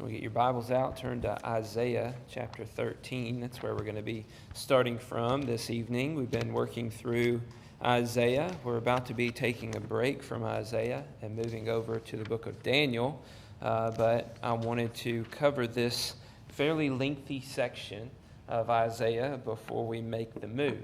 We'll get your Bibles out, turn to Isaiah chapter 13. That's where we're going to be starting from this evening. We've been working through Isaiah. We're about to be taking a break from Isaiah and moving over to the book of Daniel. But I wanted to cover this fairly lengthy section of Isaiah before we make the move.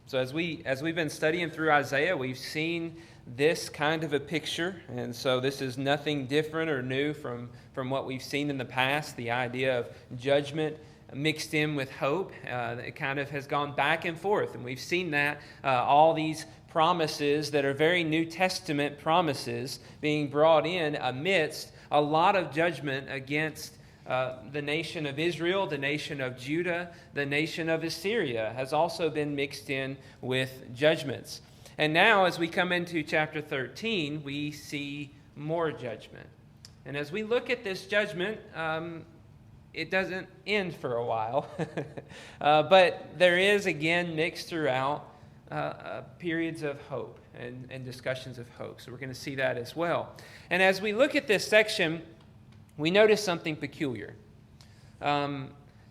So as we've been studying through Isaiah, we've seen this kind of a picture, and so this is nothing different or new from what we've seen in the past. The idea of judgment mixed in with hope, it kind of has gone back and forth, and we've seen that all these promises that are very New Testament promises being brought in amidst a lot of judgment against the nation of Israel, the nation of Judah, the nation of Assyria has also been mixed in with judgments. And now, as we come into chapter 13, we see more judgment. And as we look at this judgment, it doesn't end for a while. But there is, again, mixed throughout periods of hope and discussions of hope. So we're going to see that as well. And as we look at this section, we notice something peculiar.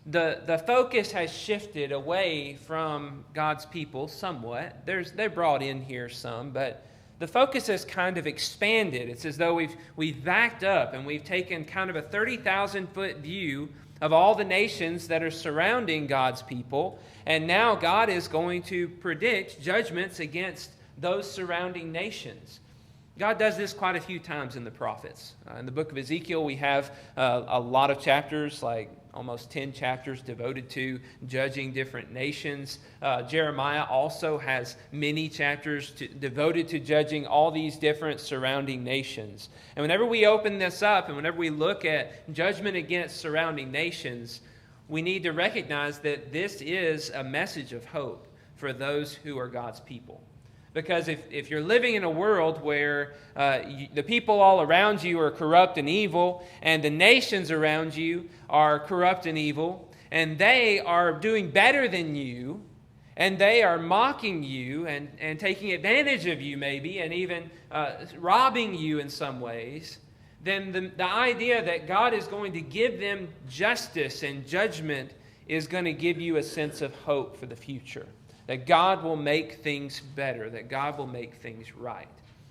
The focus has shifted away from God's people somewhat. They're brought in here some, but the focus has kind of expanded. It's as though we've backed up and we've taken kind of a 30,000-foot view of all the nations that are surrounding God's people, and now God is going to predict judgments against those surrounding nations. God does this quite a few times in the prophets. In the book of Ezekiel, we have a lot of chapters, like almost 10 chapters devoted to judging different nations. Jeremiah also has many chapters devoted to judging all these different surrounding nations. And whenever we open this up and whenever we look at judgment against surrounding nations, we need to recognize that this is a message of hope for those who are God's people. Because if you're living in a world where the people all around you are corrupt and evil, and the nations around you are corrupt and evil, and they are doing better than you, and they are mocking you and taking advantage of you maybe, and even robbing you in some ways, then the idea that God is going to give them justice and judgment is going to give you a sense of hope for the future. That God will make things better, that God will make things right.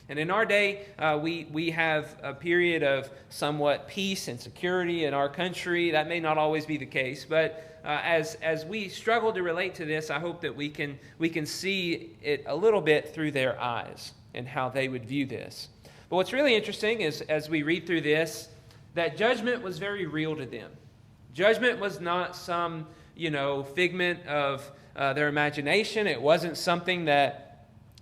And in our day, we have a period of somewhat peace and security in our country. That may not always be the case, but as we struggle to relate to this, I hope that we can see it a little bit through their eyes and how they would view this. But what's really interesting is, as we read through this, that judgment was very real to them. Judgment was not some, figment of their imagination. It wasn't something that,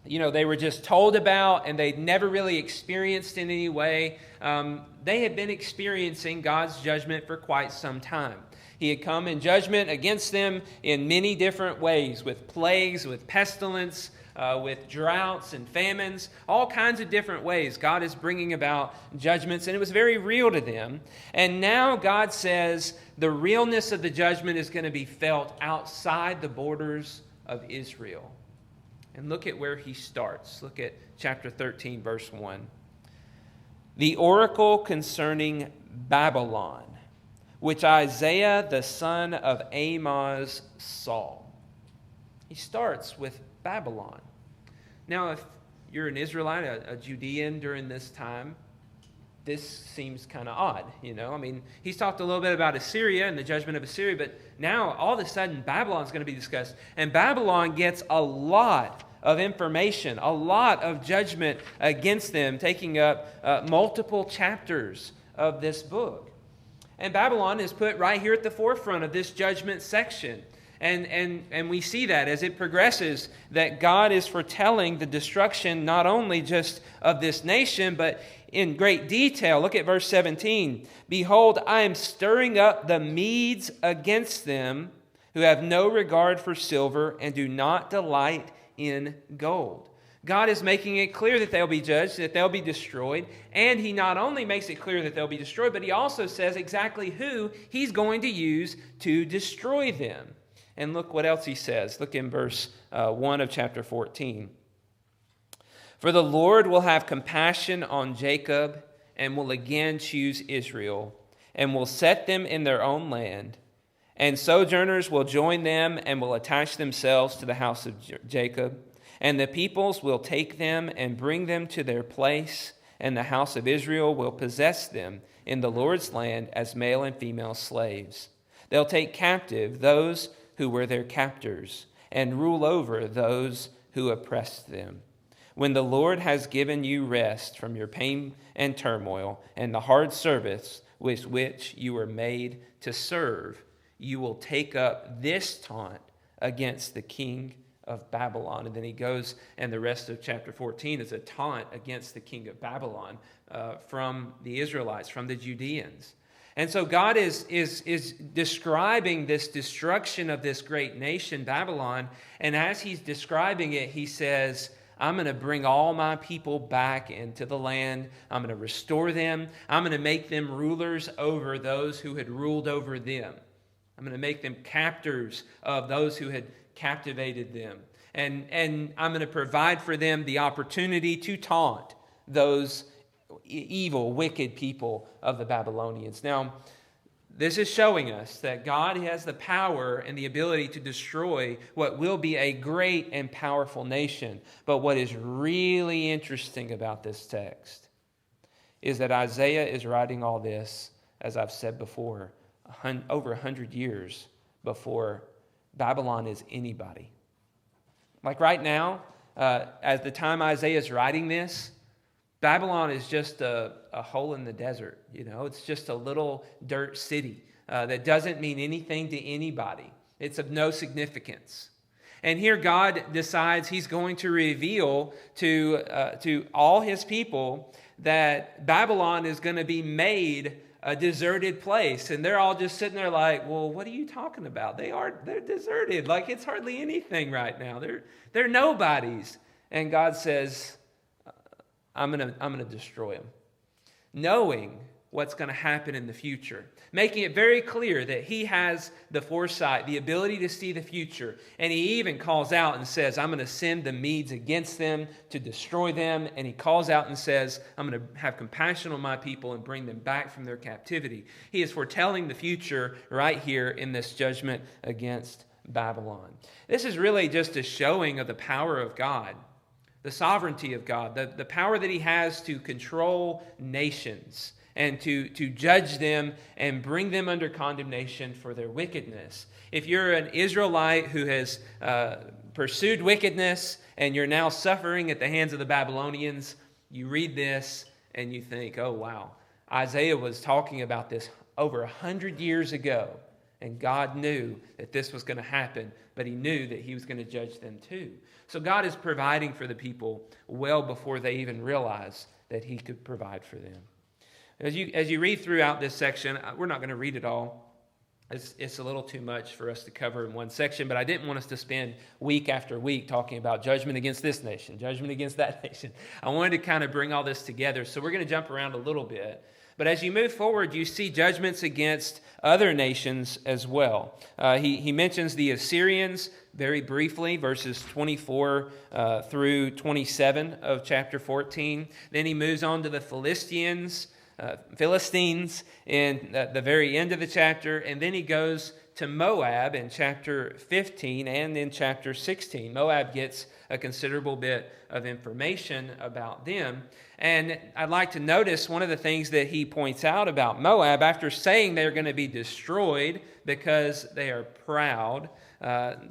they were just told about and they'd never really experienced in any way. They had been experiencing God's judgment for quite some time. He had come in judgment against them in many different ways, with plagues, with pestilence, with droughts and famines, all kinds of different ways. God is bringing about judgments, and it was very real to them. And now God says the realness of the judgment is going to be felt outside the borders of Israel. And look at where he starts. Look at chapter 13, verse 1. The oracle concerning Babylon, which Isaiah the son of Amoz saw. He starts with Babylon. Now, if you're an Israelite, a Judean during this time, this seems kind of odd, he's talked a little bit about Assyria and the judgment of Assyria, but now all of a sudden Babylon's going to be discussed. And Babylon gets a lot of information, a lot of judgment against them, taking up multiple chapters of this book. And Babylon is put right here at the forefront of this judgment section. And we see that as it progresses, that God is foretelling the destruction not only just of this nation, but in great detail. Look at verse 17. Behold, I am stirring up the Medes against them, who have no regard for silver and do not delight in gold. God is making it clear that they'll be judged, that they'll be destroyed. And he not only makes it clear that they'll be destroyed, but he also says exactly who he's going to use to destroy them. And look what else he says. Look in verse 1 of chapter 14. For the Lord will have compassion on Jacob and will again choose Israel. and will set them in their own land. And sojourners will join them and will attach themselves to the house of Jacob. And the peoples will take them and bring them to their place, and the house of Israel will possess them in the Lord's land as male and female slaves. They'll take captive those who were their captors, and rule over those who oppressed them. When the Lord has given you rest from your pain and turmoil and the hard service with which you were made to serve, you will take up this taunt against the king of Babylon. And then he goes, and the rest of chapter 14 is a taunt against the king of Babylon from the Israelites, from the Judeans. And so God is describing this destruction of this great nation, Babylon. And as he's describing it, he says, I'm going to bring all my people back into the land. I'm going to restore them. I'm going to make them rulers over those who had ruled over them. I'm going to make them captors of those who had captivated them. And I'm going to provide for them the opportunity to taunt those evil, wicked people of the Babylonians. Now, this is showing us that God has the power and the ability to destroy what will be a great and powerful nation. But what is really interesting about this text is that Isaiah is writing all this, as I've said before, over 100 years before Babylon is anybody. Like right now, at the time Isaiah is writing this, Babylon is just a hole in the desert. It's just a little dirt city that doesn't mean anything to anybody. It's of no significance. And here God decides he's going to reveal to all his people that Babylon is going to be made a deserted place. And they're all just sitting there like, well, what are you talking about? They're deserted. Like it's hardly anything right now. They're nobodies. And God says, I'm gonna destroy them, knowing what's going to happen in the future, making it very clear that he has the foresight, the ability to see the future. And he even calls out and says, I'm going to send the Medes against them to destroy them. And he calls out and says, I'm going to have compassion on my people and bring them back from their captivity. He is foretelling the future right here in this judgment against Babylon. This is really just a showing of the power of God, the sovereignty of God, the power that he has to control nations and to judge them and bring them under condemnation for their wickedness. If you're an Israelite who has pursued wickedness and you're now suffering at the hands of the Babylonians, you read this and you think, oh wow, Isaiah was talking about this over 100 years ago, and God knew that this was going to happen, but he knew that he was going to judge them too. So God is providing for the people well before they even realize that he could provide for them. As you read throughout this section, we're not going to read it all. It's a little too much for us to cover in one section, but I didn't want us to spend week after week talking about judgment against this nation, judgment against that nation. I wanted to kind of bring all this together, so we're going to jump around a little bit. But as you move forward, you see judgments against other nations as well. He mentions the Assyrians very briefly, verses 24 through 27 of chapter 14. Then he moves on to the Philistines in the very end of the chapter, and then he goes to Moab in chapter 15 and in chapter 16. Moab gets a considerable bit of information about them. And I'd like to notice one of the things that he points out about Moab, after saying they're going to be destroyed because they are proud.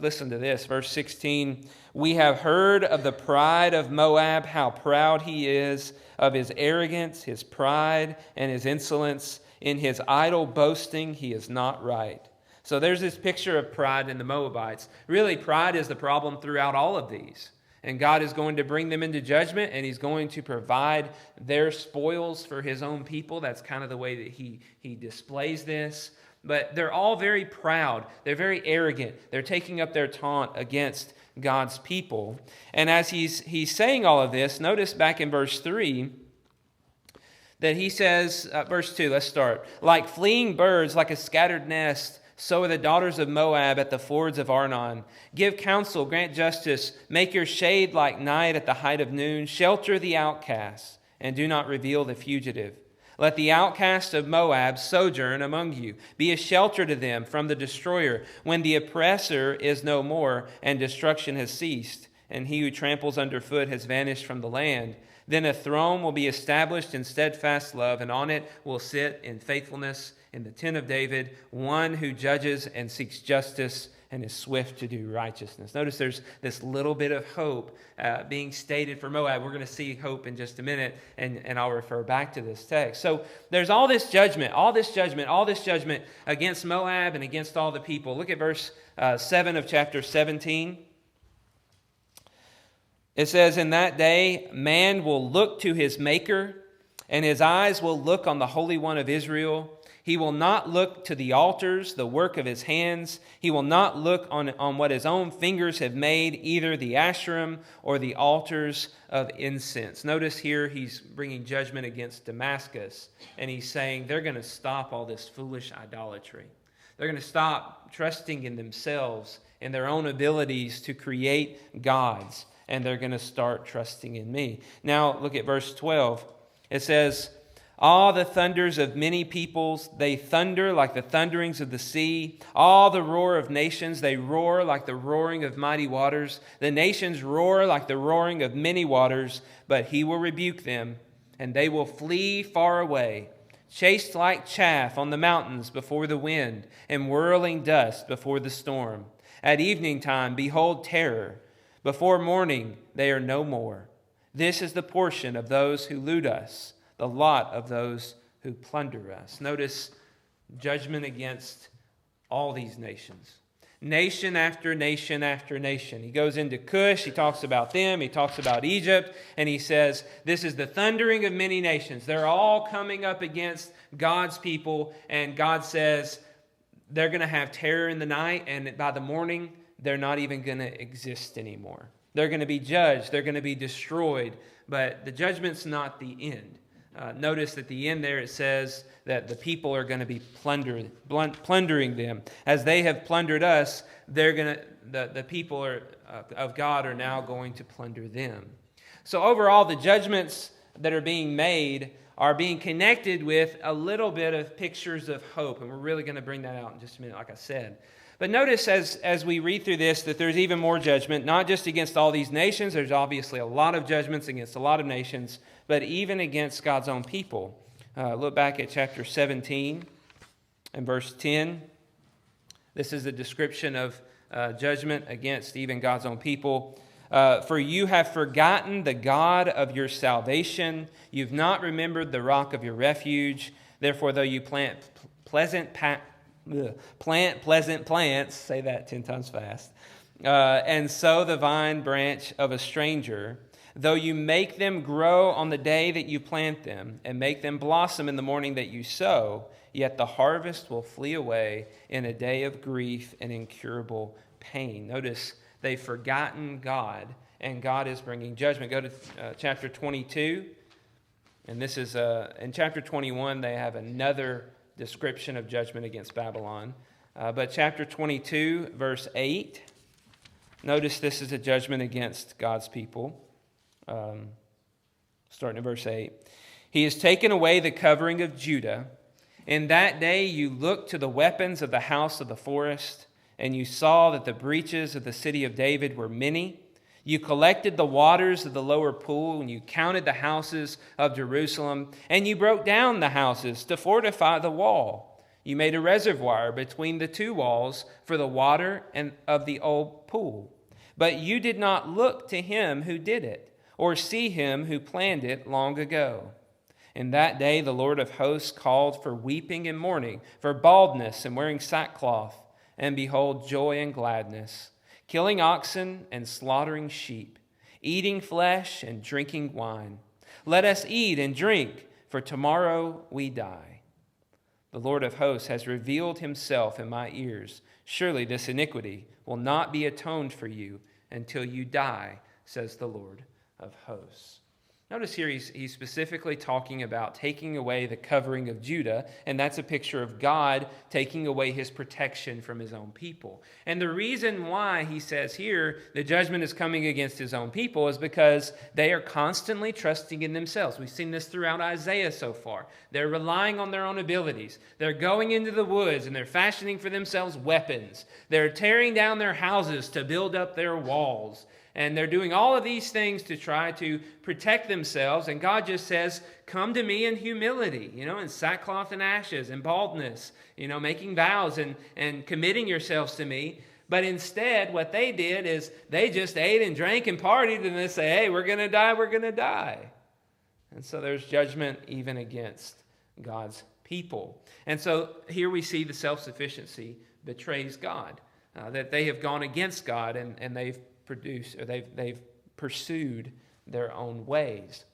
Listen to this, verse 16. We have heard of the pride of Moab, how proud he is, of his arrogance, his pride, and his insolence. In his idle boasting, he is not right. So there's this picture of pride in the Moabites. Really, pride is the problem throughout all of these. And God is going to bring them into judgment, and he's going to provide their spoils for his own people. That's kind of the way that he displays this. But they're all very proud. They're very arrogant. They're taking up their taunt against God's people. And as he's saying all of this, notice back in verse 3 that he says, verse 2, let's start. Like fleeing birds, like a scattered nest, so are the daughters of Moab at the fords of Arnon. Give counsel, grant justice, make your shade like night at the height of noon. Shelter the outcast, and do not reveal the fugitive. Let the outcast of Moab sojourn among you. Be a shelter to them from the destroyer, when the oppressor is no more and destruction has ceased, and he who tramples underfoot has vanished from the land. Then a throne will be established in steadfast love, and on it will sit in faithfulness in the tent of David, one who judges and seeks justice and is swift to do righteousness. Notice there's this little bit of hope being stated for Moab. We're going to see hope in just a minute, and I'll refer back to this text. So there's all this judgment against Moab and against all the people. Look at verse 7 of chapter 17. It says, "In that day man will look to his Maker, and his eyes will look on the Holy One of Israel. He will not look to the altars, the work of his hands. He will not look on what his own fingers have made, either the Asherim or the altars of incense." Notice here he's bringing judgment against Damascus, and he's saying they're going to stop all this foolish idolatry. They're going to stop trusting in themselves and their own abilities to create gods, and they're going to start trusting in me. Now look at verse 12. It says, "All the thunders of many peoples, they thunder like the thunderings of the sea. All the roar of nations, they roar like the roaring of mighty waters. The nations roar like the roaring of many waters, but he will rebuke them, and they will flee far away, chased like chaff on the mountains before the wind, and whirling dust before the storm. At evening time, behold terror. Before morning, they are no more. This is the portion of those who loot us, the lot of those who plunder us." Notice judgment against all these nations. Nation after nation after nation. He goes into Cush, he talks about them, he talks about Egypt, and he says, this is the thundering of many nations. They're all coming up against God's people, and God says they're going to have terror in the night, and by the morning, they're not even going to exist anymore. They're going to be judged, they're going to be destroyed, but the judgment's not the end. Notice at the end there it says that the people are going to be plundering them. As they have plundered us, the people of God are now going to plunder them. So overall, the judgments that are being made are being connected with a little bit of pictures of hope, and we're really going to bring that out in just a minute, like I said. But notice as we read through this that there's even more judgment, not just against all these nations. There's obviously a lot of judgments against a lot of nations, but even against God's own people. Look back at chapter 17 and verse 10. This is a description of judgment against even God's own people. "For you have forgotten the God of your salvation. You've not remembered the rock of your refuge. Therefore, though you plant pleasant plants, say that 10 times fast, and sow the vine branch of a stranger, though you make them grow on the day that you plant them, and make them blossom in the morning that you sow, yet the harvest will flee away in a day of grief and incurable pain." Notice they've forgotten God, and God is bringing judgment. Go to chapter 22, and this is in chapter 21 they have another description of judgment against Babylon. But chapter 22, verse 8, notice this is a judgment against God's people. Starting at verse 8. "He has taken away the covering of Judah. In that day you looked to the weapons of the house of the forest, and you saw that the breaches of the city of David were many. You collected the waters of the lower pool, and you counted the houses of Jerusalem, and you broke down the houses to fortify the wall. You made a reservoir between the two walls for the water of the old pool. But you did not look to him who did it, or see him who planned it long ago. In that day the Lord of hosts called for weeping and mourning, for baldness and wearing sackcloth, and behold, joy and gladness, killing oxen and slaughtering sheep, eating flesh and drinking wine. Let us eat and drink, for tomorrow we die. The Lord of hosts has revealed himself in my ears. Surely this iniquity will not be atoned for you until you die, says the Lord of hosts." Notice here he's specifically talking about taking away the covering of Judah, and that's a picture of God taking away his protection from his own people. And the reason why he says here the judgment is coming against his own people is because they are constantly trusting in themselves. We've seen this throughout Isaiah so far. They're relying on their own abilities. They're going into the woods and they're fashioning for themselves weapons. They're tearing down their houses to build up their walls. And they're doing all of these things to try to protect themselves. And God just says, come to me in humility, in sackcloth and ashes and baldness, making vows and committing yourselves to me. But instead, what they did is they just ate and drank and partied, and they say, hey, we're going to die, we're going to die. And so there's judgment even against God's people. And so here we see the self-sufficiency betrays God, that they have gone against God and they've pursued their own ways.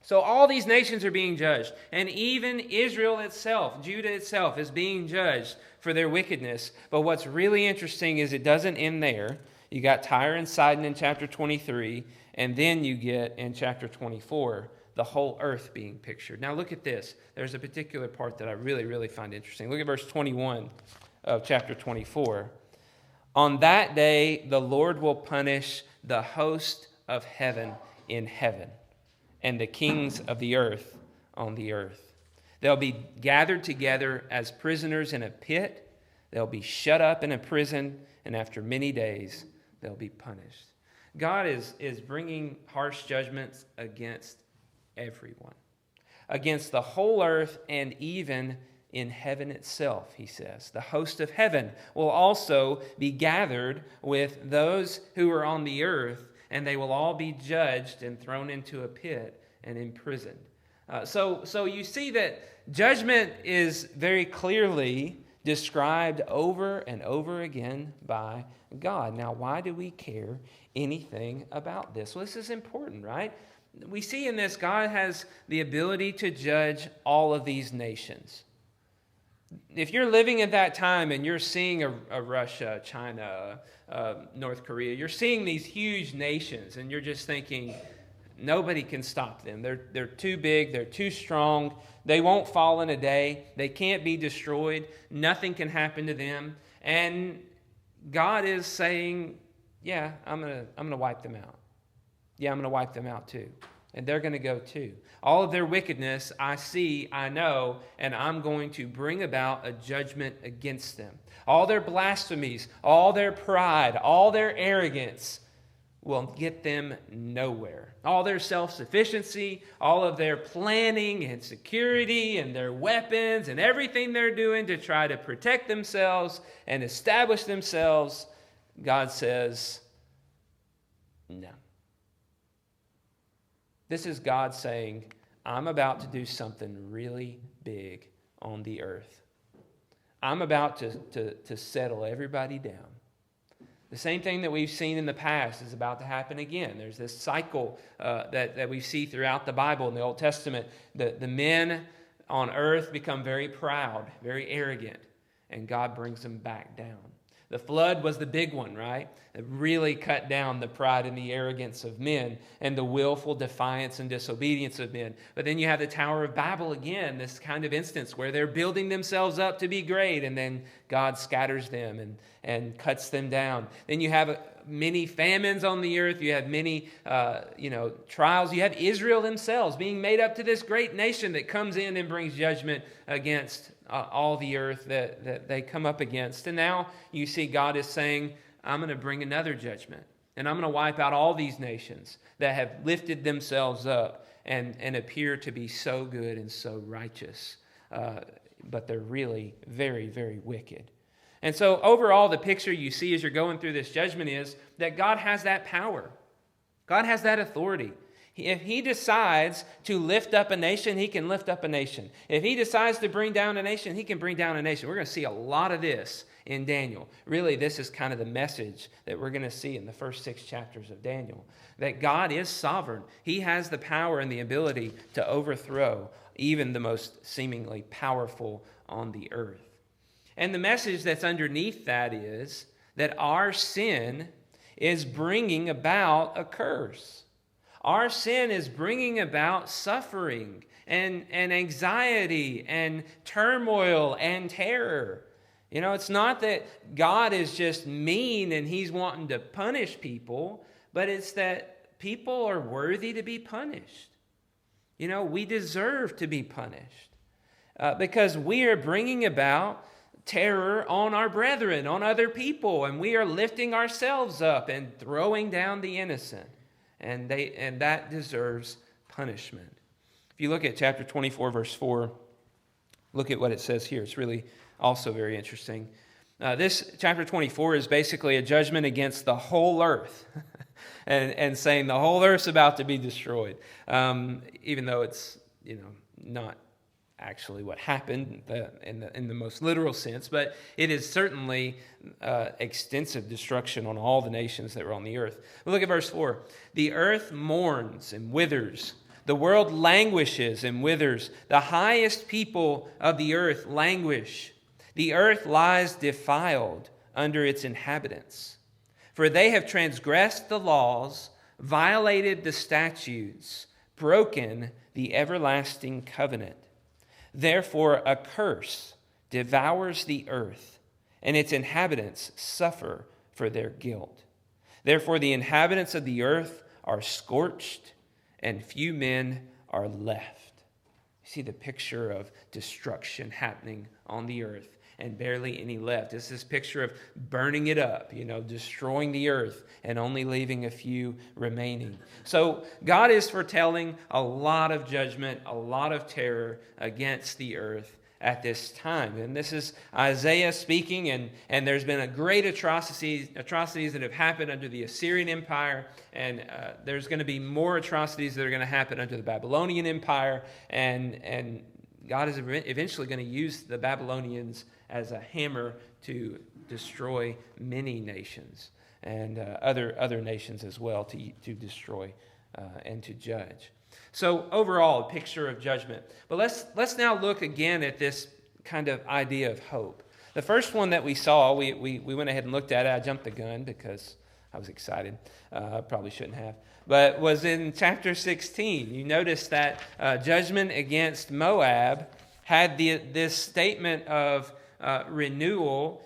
So all these nations are being judged, and even Israel itself, Judah itself, is being judged for their wickedness. But what's really interesting is it doesn't end there. You got Tyre and Sidon in chapter 23, and then you get in chapter 24 the whole earth being pictured. Now look at this. There's a particular part that I really, really find interesting. Look at verse 21 of chapter 24. On that day, the Lord will punish the host of heaven in heaven and the kings of the earth on the earth. They'll be gathered together as prisoners in a pit. They'll be shut up in a prison, and after many days, they'll be punished. God is bringing harsh judgments against everyone, against the whole earth and even in heaven itself, he says. The host of heaven will also be gathered with those who are on the earth, and they will all be judged and thrown into a pit and imprisoned. So you see that judgment is very clearly described over and over again by God. Now, why do we care anything about this? Well, this is important, right? We see in this God has the ability to judge all of these nations. If you're living at that time and you're seeing a Russia, China, North Korea, you're seeing these huge nations and you're just thinking, nobody can stop them. They're too big, they're too strong, they won't fall in a day, they can't be destroyed, nothing can happen to them. And God is saying, yeah, I'm gonna wipe them out. Yeah, I'm going to wipe them out too. And they're going to go too. All of their wickedness I see, I know, and I'm going to bring about a judgment against them. All their blasphemies, all their pride, all their arrogance will get them nowhere. All their self-sufficiency, all of their planning and security and their weapons and everything they're doing to try to protect themselves and establish themselves, God says, no. This is God saying, I'm about to do something really big on the earth. I'm about to settle everybody down. The same thing that we've seen in the past is about to happen again. There's this cycle that we see throughout the Bible in the Old Testament. The men on earth become very proud, very arrogant, and God brings them back down. The flood was the big one, right? It really cut down the pride and the arrogance of men and the willful defiance and disobedience of men. But then you have the Tower of Babel again, this kind of instance where they're building themselves up to be great, and then God scatters them and cuts them down. Then you have many famines on the earth. You have many trials. You have Israel themselves being made up to this great nation that comes in and brings judgment against all the earth that they come up against. And now you see God is saying, I'm going to bring another judgment. And I'm going to wipe out all these nations that have lifted themselves up and appear to be so good and so righteous. But they're really very, very wicked. And so overall, the picture you see as you're going through this judgment is that God has that power. God has that authority. If he decides to lift up a nation, he can lift up a nation. If he decides to bring down a nation, he can bring down a nation. We're going to see a lot of this in Daniel. Really, this is kind of the message that we're going to see in the first 6 chapters of Daniel, that God is sovereign. He has the power and the ability to overthrow even the most seemingly powerful on the earth. And the message that's underneath that is that our sin is bringing about a curse. Our sin is bringing about suffering and anxiety and turmoil and terror. You know, it's not that God is just mean and he's wanting to punish people, but it's that people are worthy to be punished. You know, we deserve to be punished because we are bringing about terror on our brethren, on other people, and we are lifting ourselves up and throwing down the innocent, and that deserves punishment. If you look at chapter 24, verse 4, look at what it says here. It's really also very interesting. This chapter 24 is basically a judgment against the whole earth. And saying the whole earth's about to be destroyed, even though it's not actually what happened in the most literal sense, but it is certainly extensive destruction on all the nations that were on the earth. But look at verse 4. The earth mourns and withers. The world languishes and withers. The highest people of the earth languish. The earth lies defiled under its inhabitants. For they have transgressed the laws, violated the statutes, broken the everlasting covenant. Therefore, a curse devours the earth, and its inhabitants suffer for their guilt. Therefore, the inhabitants of the earth are scorched, and few men are left. You see the picture of destruction happening on the earth, and barely any left. It's this picture of burning it up, destroying the earth and only leaving a few remaining. So God is foretelling a lot of judgment, a lot of terror against the earth at this time. And this is Isaiah speaking, and there's been a great atrocities that have happened under the Assyrian Empire, and there's going to be more atrocities that are going to happen under the Babylonian Empire, and God is eventually going to use the Babylonians as a hammer to destroy many nations and other nations as well to destroy and to judge. So overall, a picture of judgment. But let's now look again at this kind of idea of hope. The first one that we saw, we went ahead and looked at it. I jumped the gun because I was excited. I probably shouldn't have. But was in chapter 16. You notice that judgment against Moab had this statement of renewal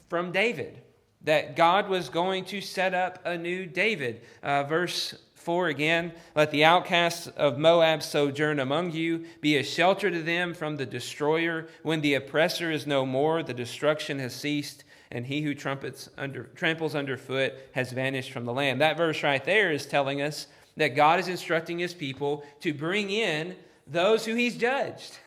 from David, that God was going to set up a new David. Verse 4 again, let the outcasts of Moab sojourn among you, be a shelter to them from the destroyer. When the oppressor is no more, the destruction has ceased, and he who tramples underfoot has vanished from the land. That verse right there is telling us that God is instructing his people to bring in those who he's judged.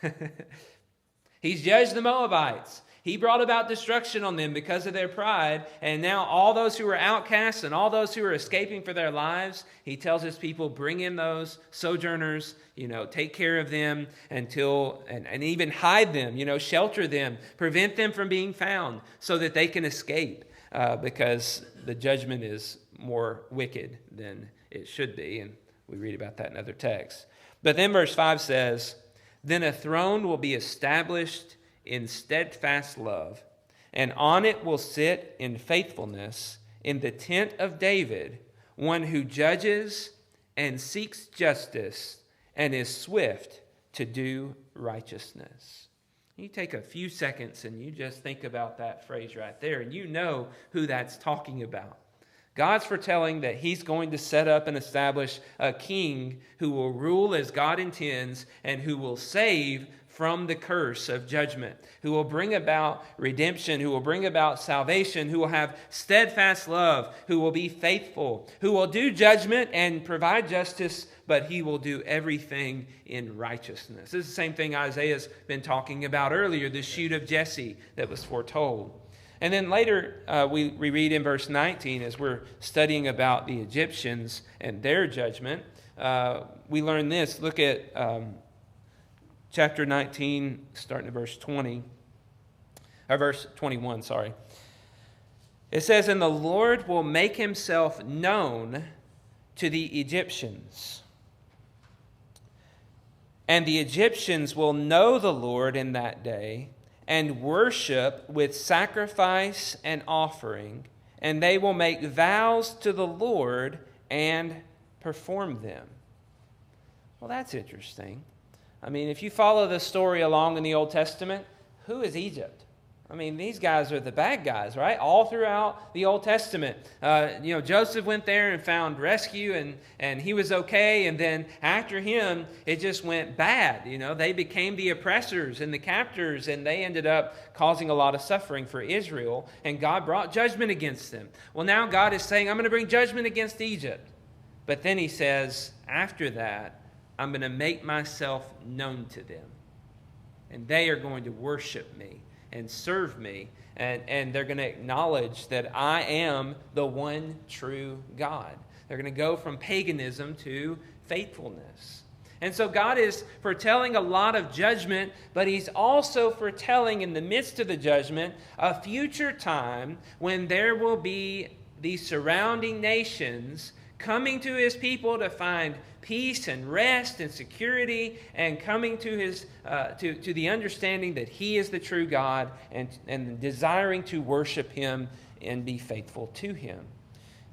He's judged the Moabites. He brought about destruction on them because of their pride. And now all those who are outcasts and all those who are escaping for their lives, he tells his people, bring in those sojourners, take care of them until, and even hide them, shelter them, prevent them from being found so that they can escape because the judgment is more wicked than it should be. And we read about that in other texts. But then verse 5 says, then a throne will be established in steadfast love, and on it will sit in faithfulness in the tent of David, one who judges and seeks justice and is swift to do righteousness. You take a few seconds and you just think about that phrase right there, and you know who that's talking about. God's foretelling that he's going to set up and establish a king who will rule as God intends and who will save from the curse of judgment, who will bring about redemption, who will bring about salvation, who will have steadfast love, who will be faithful, who will do judgment and provide justice, but he will do everything in righteousness. This is the same thing Isaiah's been talking about earlier, the shoot of Jesse that was foretold. And then later we read in verse 19, as we're studying about the Egyptians and their judgment, we learn this. Look at chapter 19, starting at verse 20, or verse 21, sorry. It says, and the Lord will make himself known to the Egyptians, and the Egyptians will know the Lord in that day, and worship with sacrifice and offering, and they will make vows to the Lord and perform them. Well, that's interesting. I mean, if you follow the story along in the Old Testament, who is Egypt? I mean, these guys are the bad guys, right? All throughout the Old Testament. Joseph went there and found rescue, and he was okay. And then after him, it just went bad. They became the oppressors and the captors, and they ended up causing a lot of suffering for Israel. And God brought judgment against them. Well, now God is saying, I'm going to bring judgment against Egypt. But then he says, after that, I'm going to make myself known to them. And they are going to worship me and serve me, and they're going to acknowledge that I am the one true God. They're going to go from paganism to faithfulness. And so God is foretelling a lot of judgment, but he's also foretelling in the midst of the judgment a future time when there will be these surrounding nations coming to his people to find peace and rest and security, and coming to his to the understanding that he is the true God, and desiring to worship him and be faithful to him.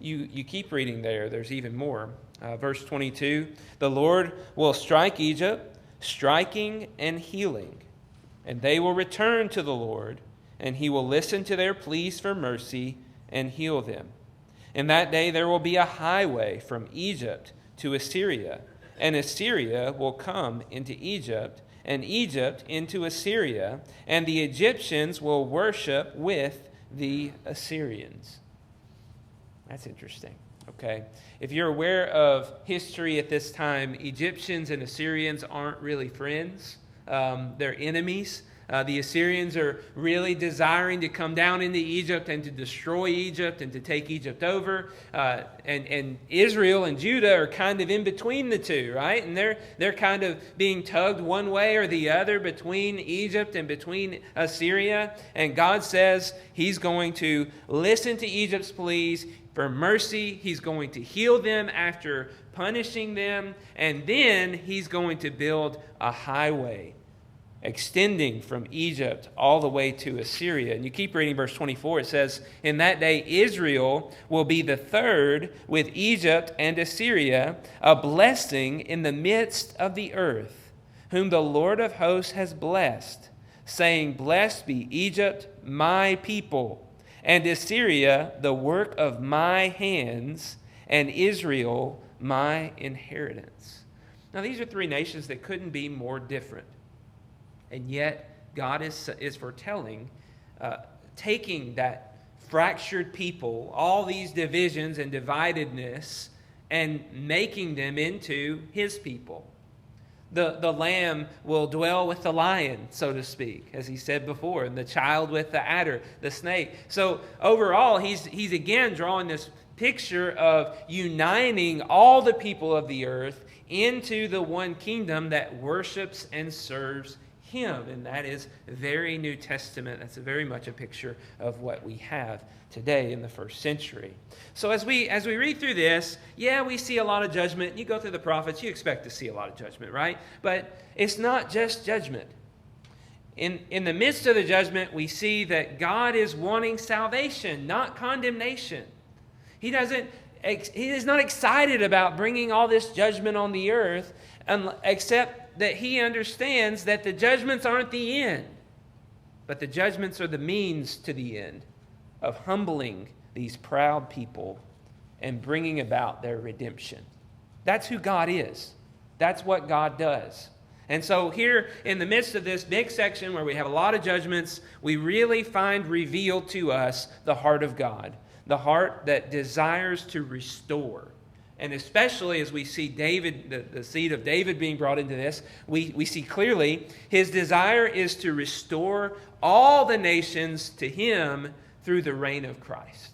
You keep reading there. There's even more. Verse 22, the Lord will strike Egypt, striking and healing, and they will return to the Lord, and he will listen to their pleas for mercy and heal them. In that day there will be a highway from Egypt to Assyria, and Assyria will come into Egypt, and Egypt into Assyria, and the Egyptians will worship with the Assyrians. That's interesting, okay? If you're aware of history at this time, Egyptians and Assyrians aren't really friends. They're enemies. The Assyrians are really desiring to come down into Egypt and to destroy Egypt and to take Egypt over. And Israel and Judah are kind of in between the two, right? And they're kind of being tugged one way or the other between Egypt and between Assyria. And God says he's going to listen to Egypt's pleas for mercy. He's going to heal them after punishing them. And then he's going to build a highway extending from Egypt all the way to Assyria. And you keep reading verse 24. It says, in that day Israel will be the third with Egypt and Assyria, a blessing in the midst of the earth, whom the Lord of hosts has blessed, saying, blessed be Egypt, my people, and Assyria, the work of my hands, and Israel, my inheritance. Now these are three nations that couldn't be more different. And yet, God is foretelling, taking that fractured people, all these divisions and dividedness, and making them into his people. The lamb will dwell with the lion, so to speak, as he said before, and the child with the adder, the snake. So overall, he's again drawing this picture of uniting all the people of the earth into the one kingdom that worships and serves him. And that is very New Testament. That's very much a picture of what we have today in the first century. So as we read through this, we see a lot of judgment. You go through the prophets, you expect to see a lot of judgment, right? But it's not just judgment. In the midst of the judgment, we see that God is wanting salvation, not condemnation. He is not excited about bringing all this judgment on the earth, except that he understands that the judgments aren't the end, but the judgments are the means to the end of humbling these proud people and bringing about their redemption. That's who God is. That's what God does. And so here in the midst of this big section where we have a lot of judgments, we really find revealed to us the heart of God, the heart that desires to restore. And especially as we see David, the seed of David being brought into this, we see clearly his desire is to restore all the nations to him through the reign of Christ.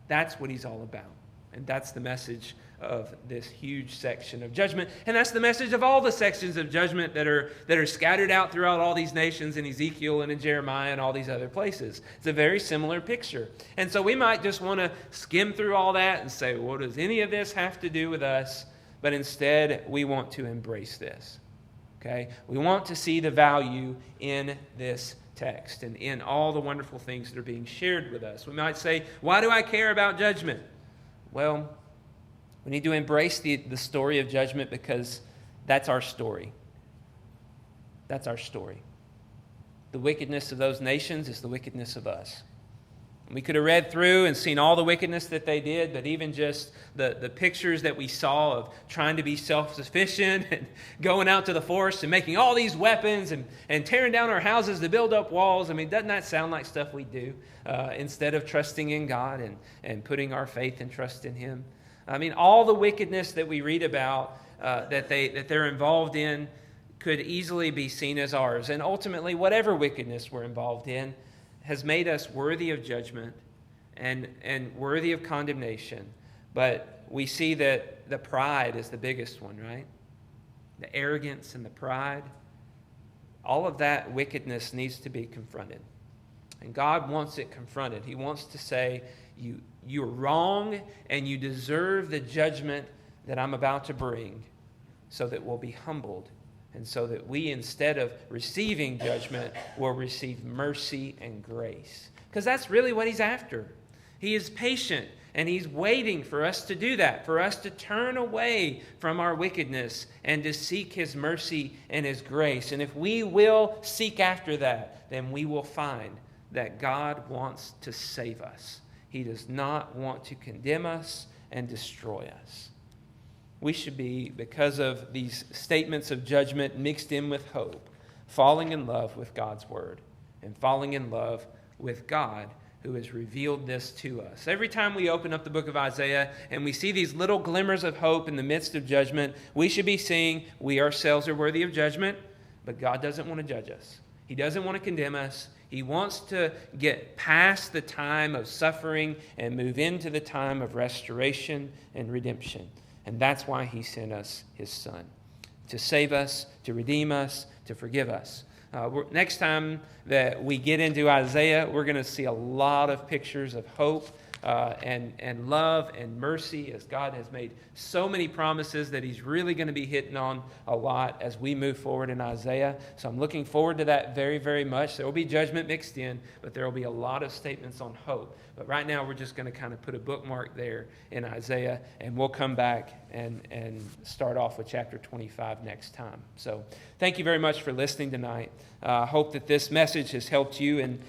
That's what he's all about. And that's the message of this huge section of judgment. And that's the message of all the sections of judgment that are scattered out throughout all these nations in Ezekiel and in Jeremiah and all these other places. It's a very similar picture. And so we might just want to skim through all that and say, well, does any of this have to do with us? But instead, we want to embrace this. Okay? We want to see the value in this text and in all the wonderful things that are being shared with us. We might say, why do I care about judgment? Well, We need to embrace the story of judgment because that's our story. That's our story. The wickedness of those nations is the wickedness of us. We could have read through and seen all the wickedness that they did, but even just the pictures that we saw of trying to be self-sufficient and going out to the forest and making all these weapons and tearing down our houses to build up walls. I mean, doesn't that sound like stuff we do instead of trusting in God and putting our faith and trust in Him? I mean, all the wickedness that we read about that they're involved in could easily be seen as ours. And ultimately, whatever wickedness we're involved in has made us worthy of judgment and worthy of condemnation. But we see that the pride is the biggest one, right? The arrogance and the pride. All of that wickedness needs to be confronted. And God wants it confronted. He wants to say, you're wrong and you deserve the judgment that I'm about to bring, so that we'll be humbled. And so that we, instead of receiving judgment, will receive mercy and grace. Because that's really what He's after. He is patient, and He's waiting for us to do that, for us to turn away from our wickedness and to seek His mercy and His grace. And if we will seek after that, then we will find that God wants to save us. He does not want to condemn us and destroy us. We should be, because of these statements of judgment mixed in with hope, falling in love with God's Word and falling in love with God who has revealed this to us. Every time we open up the book of Isaiah and we see these little glimmers of hope in the midst of judgment, we should be seeing we ourselves are worthy of judgment, but God doesn't want to judge us. He doesn't want to condemn us. He wants to get past the time of suffering and move into the time of restoration and redemption. And that's why He sent us His Son, to save us, to redeem us, to forgive us. Next time that we get into Isaiah, we're going to see a lot of pictures of hope and love and mercy, as God has made so many promises that He's really going to be hitting on a lot as we move forward in Isaiah. So I'm looking forward to that very, very much. There will be judgment mixed in, but there will be a lot of statements on hope. But right now, we're just going to kind of put a bookmark there in Isaiah, and we'll come back and start off with chapter 25 next time. So thank you very much for listening tonight. I hope that this message has helped you in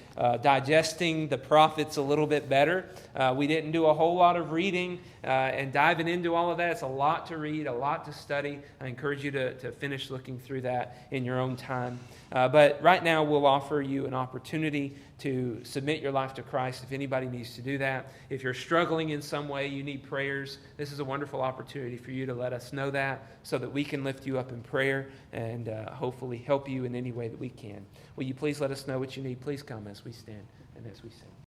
digesting the prophets a little bit better. We didn't do a whole lot of reading and diving into all of that. It's a lot to read, a lot to study. I encourage you to finish looking through that in your own time. But right now, we'll offer you an opportunity to submit your life to Christ if anybody needs to do that. If you're struggling in some way, you need prayers, this is a wonderful opportunity for you to let us know that so that we can lift you up in prayer and hopefully help you in any way that we can. Will you please let us know what you need? Please come as we stand and as we sing.